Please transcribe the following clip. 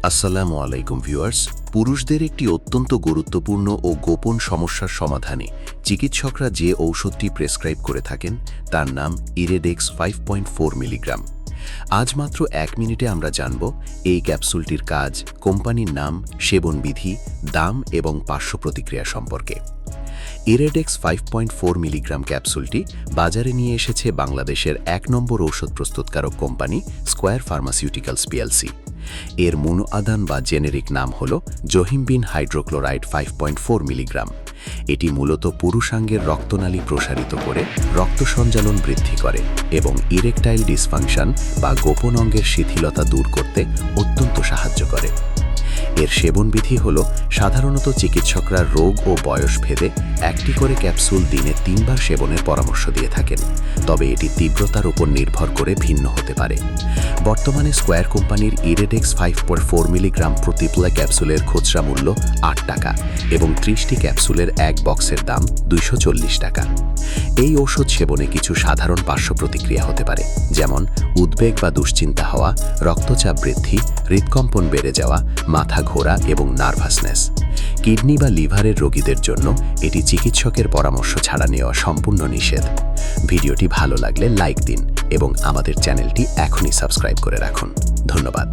আসসালামু আলাইকুম ভিউয়ার্স। পুরুষদের একটি অত্যন্ত গুরুত্বপূর্ণ ও গোপন সমস্যার সমাধানে চিকিৎসকরা যে ঔষধটি প্রেসক্রাইব করে থাকেন তার নাম ইরেডেক্স 5.4 মিলিগ্রাম। আজ মাত্র 1 মিনিটে আমরা জানব এই ক্যাপসুলটির কাজ, কোম্পানির নাম, সেবনবিধি, দাম এবং পার্শ্ব প্রতিক্রিয়া সম্পর্কে। ইরেডেক্স 5.4 মিলিগ্রাম ক্যাপসুলটি বাজারে নিয়ে এসেছে বাংলাদেশের 1 নম্বর ঔষধ প্রস্তুতকারক কোম্পানি স্কয়ার ফার্মাসিউটিক্যালস পিএলসি। এর মনোআদান বা জেনেরিক নাম হল জোহিমবিন হাইড্রোক্লোরাইড 5.4 মিলিগ্রাম। এটি মূলত পুরুষাঙ্গের রক্তনালী প্রসারিত করে রক্ত সঞ্চালন বৃদ্ধি করে এবং ইরেকটাইল ডিসফাংশন বা গোপন অঙ্গের শিথিলতা দূর করতে অত্যন্ত সাহায্য করে। এর সেবনবিধি হল সাধারণত চিকিৎসকরা রোগ ও বয়স ভেদে একটি করে ক্যাপসুল দিনে 3 বার সেবনের পরামর্শ দিয়ে থাকেন, তবে এটি তীব্রতার উপর নির্ভর করে ভিন্ন হতে পারে। বর্তমানে স্কয়ার কোম্পানির ইরেডেক্স 5.4 মিলিগ্রাম প্রতি প্লে ক্যাপসুলের খুচরা মূল্য 8 টাকা এবং 30টি ক্যাপসুলের এক বক্সের দাম 240 টাকা। এই ঔষধ সেবনে কিছু সাধারণ পার্শ্ব প্রতিক্রিয়া হতে পারে, যেমন উদ্বেগ বা দুশ্চিন্তা হওয়া, রক্তচাপ বৃদ্ধি, হৃদকম্পন বেড়ে যাওয়া, মাথা ঘোরা এবং নার্ভাসনেস। কিডনি বা লিভারের রোগীদের জন্য এটি চিকিৎসকের পরামর্শ ছাড়া নেওয়া সম্পূর্ণ নিষেধ। ভিডিওটি ভালো লাগলে লাইক দিন এবং আমাদের চ্যানেলটি এখনই সাবস্ক্রাইব করে রাখুন। ধন্যবাদ।